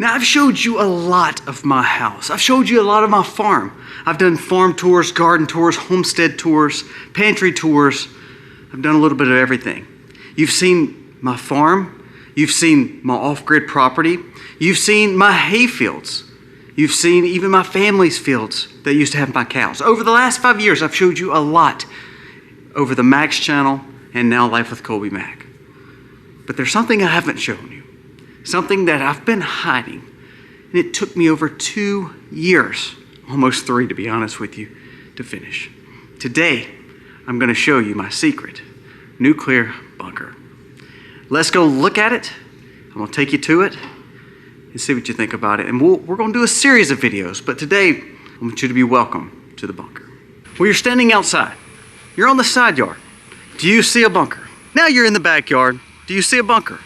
Now I've showed you a lot of my house. I've showed you a lot of my farm. I've done farm tours, garden tours, homestead tours, pantry tours. I've done a little bit of everything. You've seen my farm. You've seen my off-grid property. You've seen my hay fields. You've seen even my family's fields that used to have my cows. Over the last 5 years, I've showed you a lot over the Max channel and now Life with Colby Mac. But there's something I haven't shown you. Something that I've been hiding. And it took me over 2 years, almost 3 to be honest with you, to finish. Today, I'm going to show you my secret nuclear bunker. Let's go look at it. I'm going to take you to it and see what you think about it. And we're going to do a series of videos, but today I want you to be welcome to the bunker. Well, you're standing outside. You're on the side yard. Do you see a bunker? Now you're in the backyard. Do you see a bunker?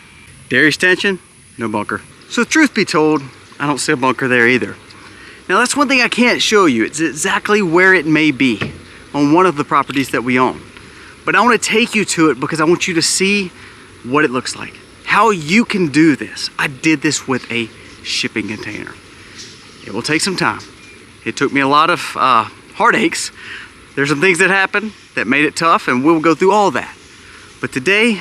Dairy extension? No bunker. So truth be told, I don't see a bunker there either. Now that's one thing I can't show you. It's exactly where it may be on one of the properties that we own. But I want to take you to it because I want you to see what it looks like. How you can do this. I did this with a shipping container. It will take some time. It took me a lot of heartaches. There's some things that happened that made it tough, and we'll go through all that. But today,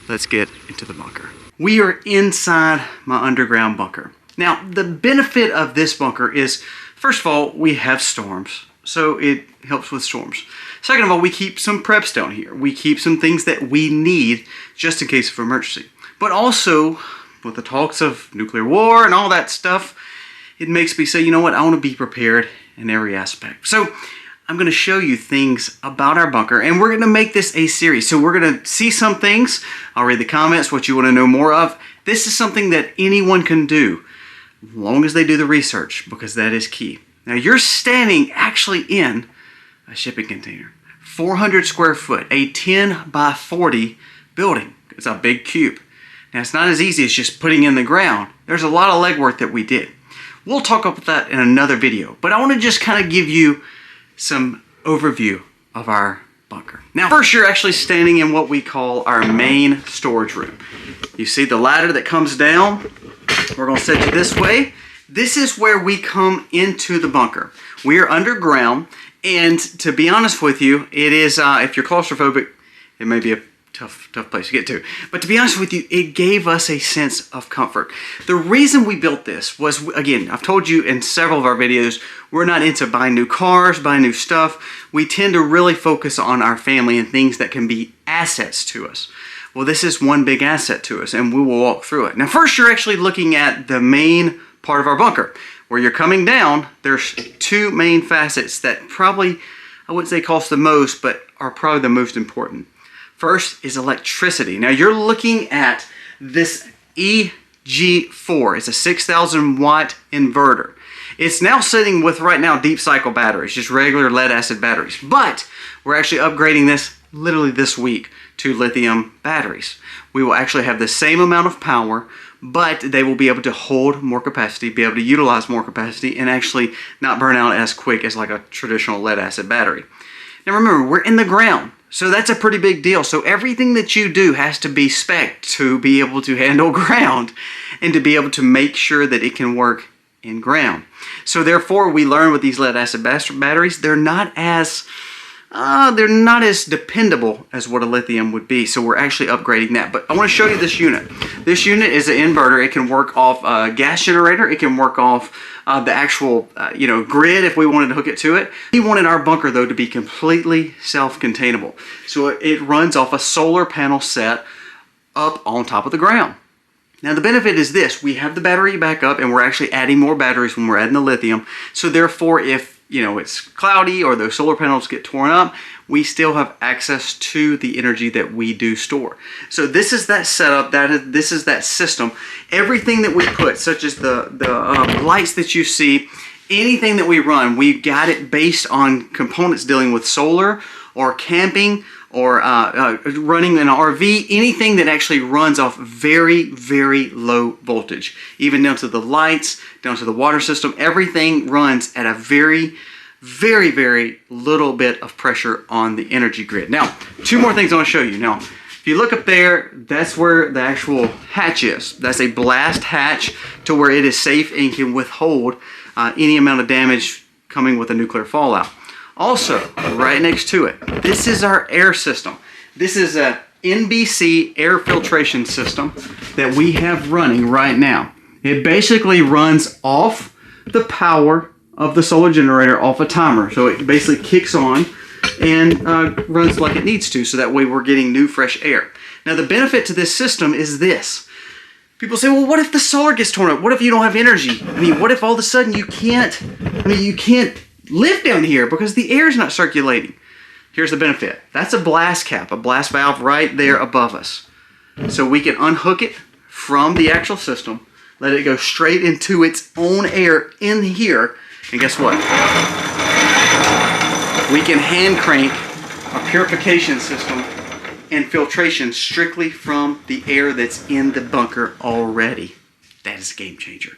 let's get into the bunker. We are inside my underground bunker. Now, the benefit of this bunker is, first of all, we have storms, so it helps with storms. Second of all, we keep some preps down here. We keep some things that we need just in case of emergency. But also, with the talks of nuclear war and all that stuff, it makes me say, you know what, I want to be prepared in every aspect. So I'm going to show you things about our bunker, and we're going to make this a series. So we're going to see some things. I'll read the comments, what you want to know more of. This is something that anyone can do, as long as they do the research, because that is key. Now you're standing actually in a shipping container. 400 square foot, a 10 by 40 building. It's a big cube. Now it's not as easy as just putting in the ground. There's a lot of legwork that we did. We'll talk about that in another video, but I want to just kind of give you some overview of our bunker. Now first, you're actually standing in what we call our main storage room. You see the ladder that comes down. We're going to set it this way. This is where we come into the bunker. We are underground, and to be honest with you, it is, if you're claustrophobic, it may be a tough place to get to. But to be honest with you, it gave us a sense of comfort. The reason we built this was, again, I've told you in several of our videos, we're not into buying new cars, buying new stuff. We tend to really focus on our family and things that can be assets to us. Well, this is one big asset to us, and we will walk through it. Now, first, you're actually looking at the main part of our bunker. Where you're coming down, there's 2 main facets that probably, I wouldn't say cost the most, but are probably the most important. First is electricity. Now you're looking at this EG4. It's a 6,000 watt inverter. It's now sitting with right now deep cycle batteries, just regular lead acid batteries. But we're actually upgrading this literally this week to lithium batteries. We will actually have the same amount of power, but they will be able to hold more capacity, be able to utilize more capacity, and actually not burn out as quick as like a traditional lead acid battery. Now remember, we're in the ground, so that's a pretty big deal. So everything that you do has to be spec'd to be able to handle ground and to be able to make sure that it can work in ground. So therefore, we learn with these lead acid batteries, they're not as dependable as what a lithium would be. So we're actually upgrading that. But I want to show you this unit. This unit is an inverter. It can work off a gas generator. It can work off the actual grid if we wanted to hook it to it. We wanted our bunker though to be completely self-containable. So it runs off a solar panel set up on top of the ground. Now the benefit is this: we have the battery backup, and we're actually adding more batteries when we're adding the lithium. So therefore, if it's cloudy or those solar panels get torn up, we still have access to the energy that we do store. So this is that setup, this is that system. Everything that we put, such as the lights that you see, anything that we run, we've got it based on components dealing with solar or camping or running an RV, anything that actually runs off very, very low voltage. Even down to the lights, down to the water system, everything runs at a very, very little bit of pressure on the energy grid. Now, 2 more things I want to show you. Now, If you look up there, that's where the actual hatch is. That's a blast hatch to where it is safe and can withhold any amount of damage coming with a nuclear fallout. Also, right next to it, this is our air system. This is a NBC air filtration system that we have running right now. It basically runs off the power of the solar generator off a timer. So it basically kicks on and runs like it needs to, so that way we're getting new fresh air. Now the benefit to this system is this. People say, well, what if the solar gets torn up? What if you don't have energy? I mean, what if all of a sudden you can't live down here because the air is not circulating? Here's the benefit. That's a blast cap, a blast valve right there above us. So we can unhook it from the actual system, let it go straight into its own air in here, and guess what? We can hand crank a purification system and filtration strictly from the air that's in the bunker already. That is a game changer.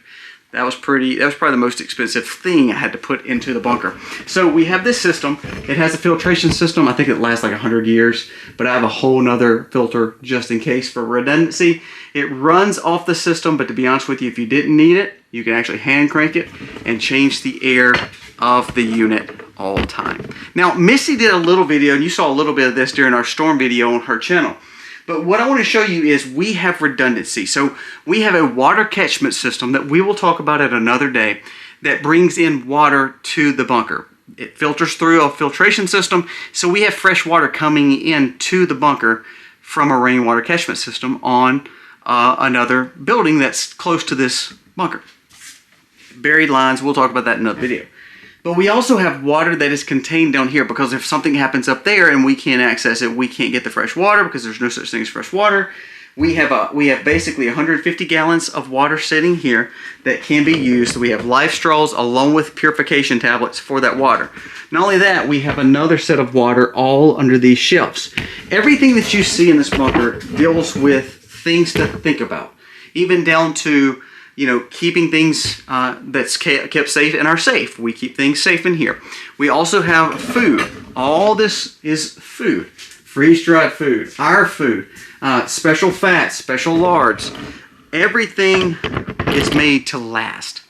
That was probably the most expensive thing I had to put into the bunker. So we have this system. It has a filtration system. I think it lasts like 100 years, but I have a whole nother filter just in case for redundancy. It runs off the system, but to be honest with you, if you didn't need it, you can actually hand crank it and change the air of the unit all the time. Now, Missy did a little video, and you saw a little bit of this during our storm video on her channel. But what I want to show you is we have redundancy. So we have a water catchment system that we will talk about at another day that brings in water to the bunker. It filters through a filtration system, so we have fresh water coming in to the bunker from a rainwater catchment system on another building that's close to this bunker. Buried lines, we'll talk about that in another video. But we also have water that is contained down here, because if something happens up there and we can't access it, we can't get the fresh water because there's no such thing as fresh water. We have basically 150 gallons of water sitting here that can be used. We have life straws along with purification tablets for that water. Not only that, we have another set of water all under these shelves. Everything that you see in this bunker deals with things to think about, even down to keeping things that's kept safe in our safe. We keep things safe in here. We also have food. All this is food. Freeze-dried food, our food, special fats, special lards. Everything is made to last.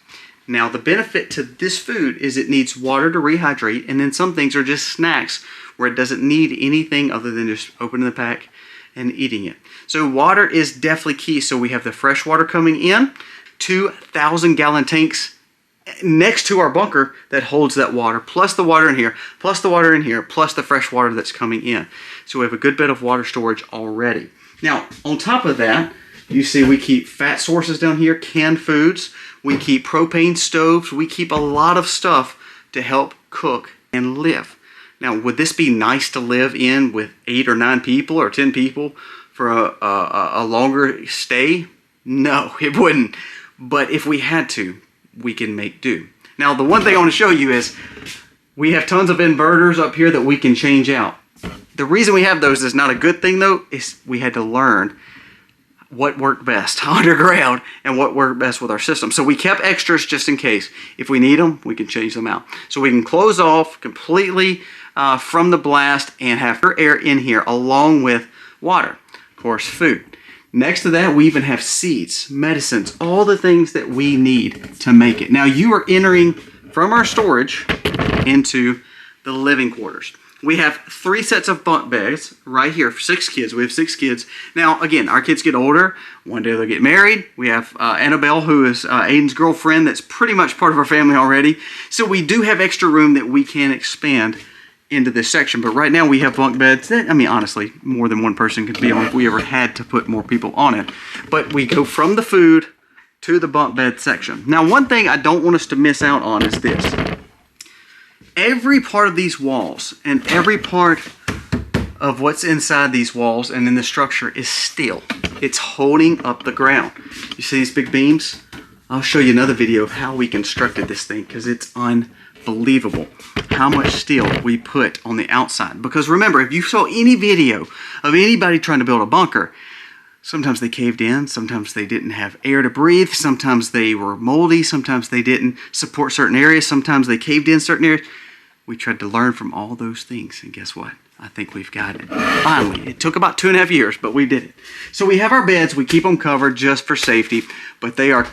Now, the benefit to this food is it needs water to rehydrate, and then some things are just snacks where it doesn't need anything other than just opening the pack and eating it. So water is definitely key. So we have the fresh water coming in, 2,000-gallon tanks next to our bunker that holds that water, plus the water in here, plus the water in here, plus the fresh water that's coming in. So we have a good bit of water storage already. Now, on top of that, you see we keep fat sources down here, canned foods, we keep propane stoves, we keep a lot of stuff to help cook and live. Now, would this be nice to live in with 8 or 9 people or 10 people for a longer stay? No, it wouldn't. But if we had to, we can make do. Now, the one thing I want to show you is we have tons of inverters up here that we can change out. The reason we have those is not a good thing, though, is we had to learn what worked best underground and what worked best with our system. So we kept extras just in case. If we need them, we can change them out. So we can close off completely from the blast and have air in here along with water. Of course, food. Next to that, we even have seeds, medicines, all the things that we need to make it. Now, you are entering from our storage into the living quarters. We have 3 sets of bunk beds right here for 6 kids. We have 6 kids. Now, again, our kids get older. One day they'll get married. We have Annabelle, who is Aiden's girlfriend. That's pretty much part of our family already. So we do have extra room that we can expand into this section. But right now we have bunk beds that, I mean, honestly, more than one person could be on if we ever had to put more people on it. But we go from the food to the bunk bed section. Now, one thing I don't want us to miss out on is this. Every part of these walls and every part of what's inside these walls and in the structure is steel. It's holding up the ground. You see these big beams? I'll show you another video of how we constructed this thing, because it's unbelievable how much steel we put on the outside. Because remember, if you saw any video of anybody trying to build a bunker, sometimes they caved in, sometimes they didn't have air to breathe, sometimes they were moldy, sometimes they didn't support certain areas, sometimes they caved in certain areas. We tried to learn from all those things, and guess what? I think we've got it. Finally, it took about 2.5 years, but we did it. So we have our beds. We keep them covered just for safety, but they are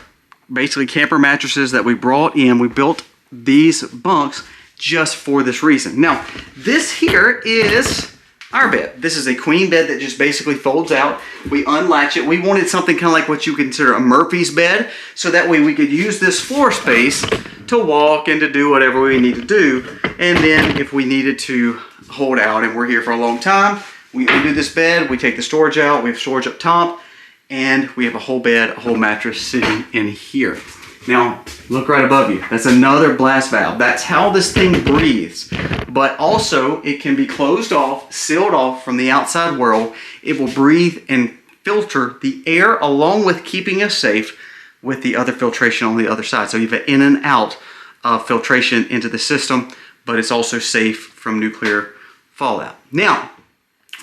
basically camper mattresses that we brought in. We built these bunks just for this reason. Now, this here is our bed. This is a queen bed that just basically folds out. We unlatch it. We wanted something kind of like what you consider a Murphy's bed, so that way we could use this floor space to walk and to do whatever we need to do. And then if we needed to hold out and we're here for a long time, we undo this bed, we take the storage out, we have storage up top, and we have a whole bed, a whole mattress sitting in here. Now, look right above you. That's another blast valve. That's how this thing breathes. But also, it can be closed off, sealed off from the outside world. It will breathe and filter the air along with keeping us safe with the other filtration on the other side. So you have an in and out of filtration into the system, but it's also safe from nuclear fallout. Now,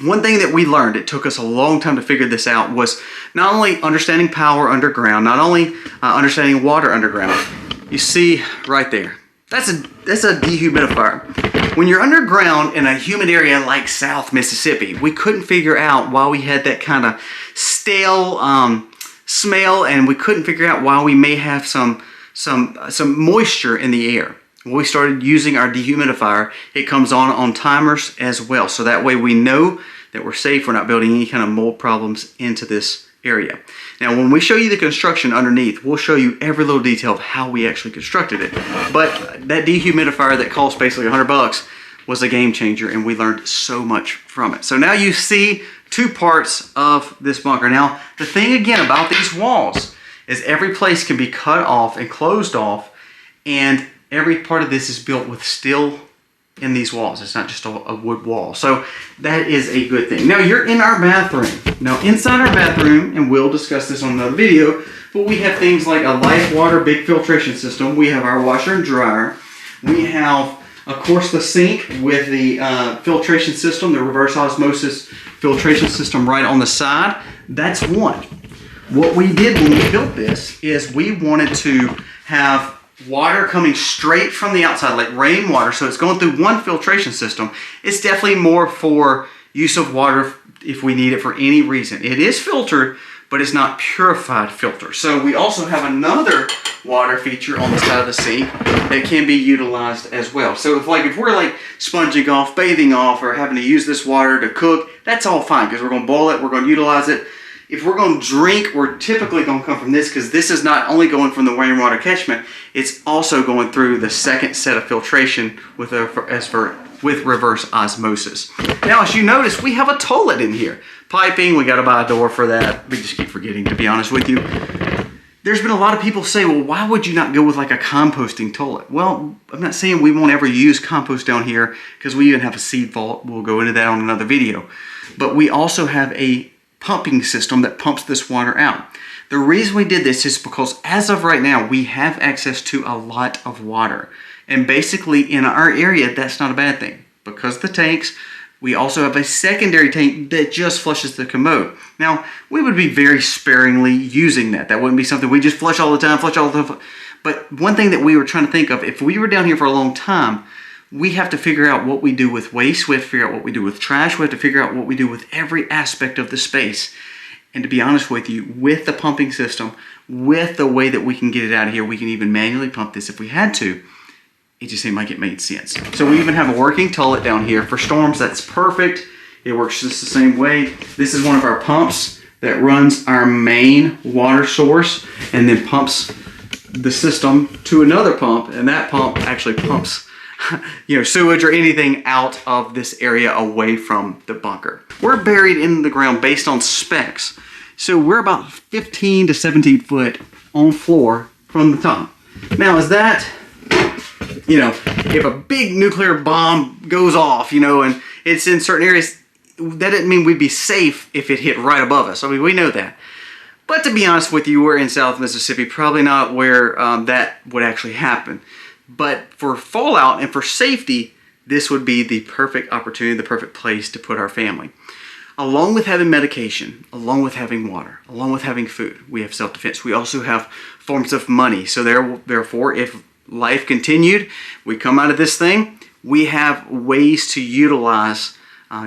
one thing that we learned, it took us a long time to figure this out, was not only understanding power underground, not only understanding water underground. You see right there, that's a dehumidifier. When you're underground in a humid area like South Mississippi, we couldn't figure out why we had that kind of stale smell, and we couldn't figure out why we may have some moisture in the air. When we started using our dehumidifier, it comes on timers as well. So that way we know that we're safe. We're not building any kind of mold problems into this area. Now, when we show you the construction underneath, we'll show you every little detail of how we actually constructed it. But that dehumidifier that cost basically $100 was a game changer, and we learned so much from it. So now you see two parts of this bunker. Now, the thing again about these walls is every place can be cut off and closed off, and every part of this is built with steel in these walls. It's not just a wood wall. So that is a good thing. Now you're in our bathroom. Now inside our bathroom, and we'll discuss this on another video, but we have things like a light water big filtration system. We have our washer and dryer. We have, of course, the sink with the filtration system, the reverse osmosis filtration system right on the side. That's one. What we did when we built this is we wanted to have water coming straight from the outside, like rainwater, so it's going through one filtration system. It's definitely more for use of water if we need it for any reason. It is filtered, but it's not purified filter. So we also have another water feature on the side of the sink that can be utilized as well. So if we're like sponging off, bathing off, or having to use this water to cook, that's all fine, because we're going to boil it, we're going to utilize it. If we're going to drink, we're typically going to come from this, because this is not only going from the rainwater catchment, it's also going through the second set of filtration with reverse osmosis. Now, as you notice, we have a toilet in here. Piping, we got to buy a door for that. We just keep forgetting, to be honest with you. There's been a lot of people say, well, why would you not go with like a composting toilet? Well, I'm not saying we won't ever use compost down here, because we even have a seed vault. We'll go into that on another video. But we also have a pumping system that pumps this water out. The reason we did this is because as of right now, we have access to a lot of water. And basically in our area, that's not a bad thing. Because of the tanks, we also have a secondary tank that just flushes the commode. Now, we would be very sparingly using that. That wouldn't be something we just flush all the time, But one thing that we were trying to think of, if we were down here for a long time, we have to figure out what we do with waste. We have to figure out what we do with trash. We have to figure out what we do with every aspect of the space. And to be honest with you, with the pumping system, with the way that we can get it out of here, we can even manually pump this if we had to. It just seemed like it made sense. So we even have a working toilet down here. For storms, that's perfect. It works just the same way. This is one of our pumps that runs our main water source and then pumps the system to another pump. And that pump actually pumps sewage or anything out of this area away from the bunker. We're buried in the ground based on specs. So we're about 15 to 17 foot on floor from the top. Now is that, if a big nuclear bomb goes off, and it's in certain areas, that didn't mean we'd be safe if it hit right above us. I mean, we know that. But to be honest with you, we're in South Mississippi, probably not where that would actually happen. But for fallout and for safety, this would be the perfect opportunity, the perfect place to put our family. Along with having medication, along with having water, along with having food, we have self-defense. We also have forms of money. So therefore, if life continued, we come out of this thing, We have ways to utilize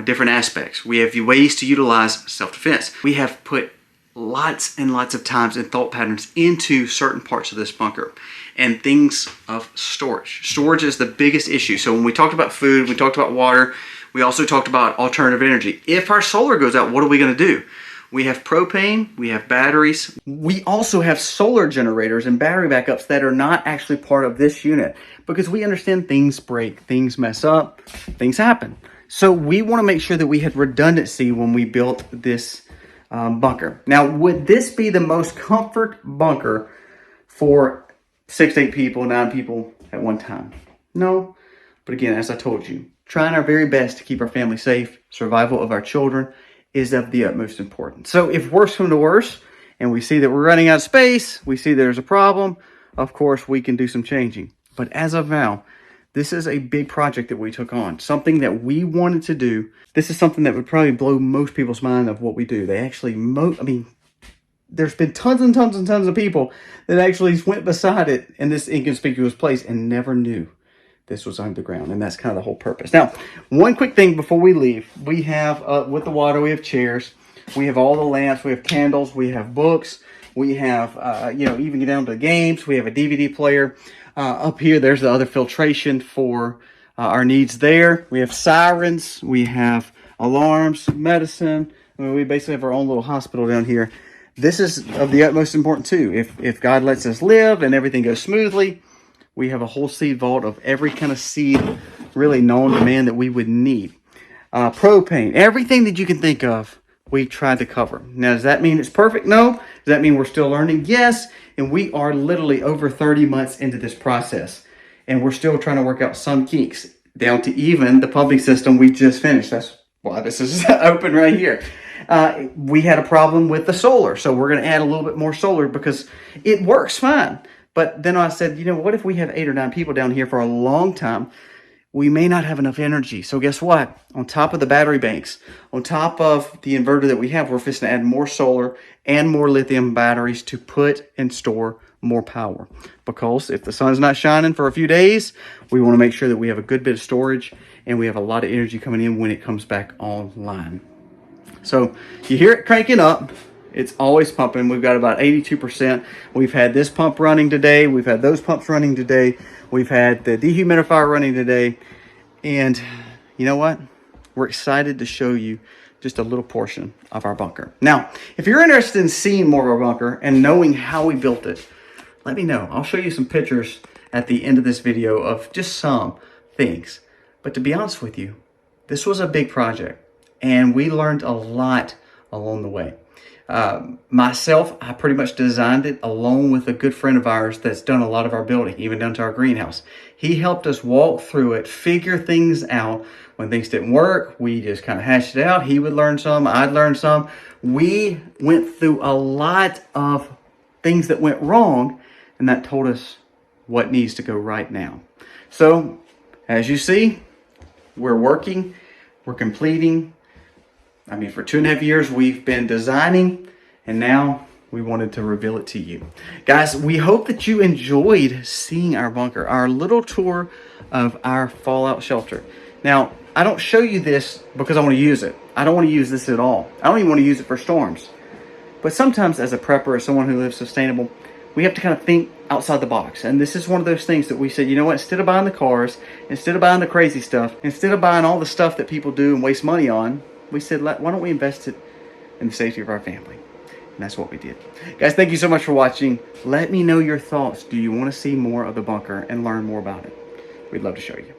different aspects. We have ways to utilize self-defense. We have put lots and lots of times and thought patterns into certain parts of this bunker and things of storage. Storage is the biggest issue. So when we talked about food, we talked about water, we also talked about alternative energy. If our solar goes out, what are we going to do? We have propane, we have batteries. We also have solar generators and battery backups that are not actually part of this unit because we understand things break, things mess up, things happen. So we want to make sure that we had redundancy when we built this bunker. Now, would this be the most comfort bunker for 6 to 8 people, 9 people at one time? No. But again, as I told you, trying our very best to keep our family safe, survival of our children is of the utmost importance. So if worse comes to worse, and we see that we're running out of space, we see there's a problem, of course, we can do some changing. But as of now, this is a big project that we took on, something that we wanted to do. This is something that would probably blow most people's mind of what we do. They actually, there's been tons and tons and tons of people that actually went beside it in this inconspicuous place and never knew this was underground. And that's kind of the whole purpose. Now, one quick thing before we leave. We have, with the water, we have chairs. We have all the lamps. We have candles. We have books. We have, even get down to games. We have a DVD player. Up here, there's the other filtration for our needs there. We have sirens. We have alarms, medicine. We basically have our own little hospital down here. This is of the utmost importance too. If God lets us live and everything goes smoothly, we have a whole seed vault of every kind of seed really known to man that we would need. Propane, everything that you can think of, we tried to cover. Now, does that mean it's perfect? No. Does that mean we're still learning? Yes. And we are literally over 30 months into this process. And we're still trying to work out some kinks down to even the pumping system we just finished. That's why this is open right here. We had a problem with the solar. So we're going to add a little bit more solar because it works fine. But then I said, what if we have 8 or 9 people down here for a long time? We may not have enough energy. So guess what? On top of the battery banks, on top of the inverter that we have, we're fixing to add more solar and more lithium batteries to put and store more power. Because if the sun's not shining for a few days, we want to make sure that we have a good bit of storage and we have a lot of energy coming in when it comes back online. So you hear it cranking up. It's always pumping. We've got about 82%. We've had this pump running today. We've had those pumps running today. We've had the dehumidifier running today. And you know what? We're excited to show you just a little portion of our bunker. Now, if you're interested in seeing more of our bunker and knowing how we built it, let me know. I'll show you some pictures at the end of this video of just some things. But to be honest with you, this was a big project. And we learned a lot along the way. Myself, I pretty much designed it along with a good friend of ours that's done a lot of our building, even down to our greenhouse. He helped us walk through it, figure things out. When things didn't work, we just kind of hashed it out. He would learn some, I'd learn some. We went through a lot of things that went wrong, and that told us what needs to go right now. So, as you see, we're working, we're completing. For 2.5 years, we've been designing, and now we wanted to reveal it to you. Guys, we hope that you enjoyed seeing our bunker, our little tour of our fallout shelter. Now, I don't show you this because I want to use it. I don't want to use this at all. I don't even want to use it for storms. But sometimes as a prepper, as someone who lives sustainable, we have to kind of think outside the box. And this is one of those things that we said, you know what, instead of buying the cars, instead of buying the crazy stuff, instead of buying all the stuff that people do and waste money on, we said, why don't we invest it in the safety of our family? And that's what we did. Guys, thank you so much for watching. Let me know your thoughts. Do you want to see more of the bunker and learn more about it? We'd love to show you.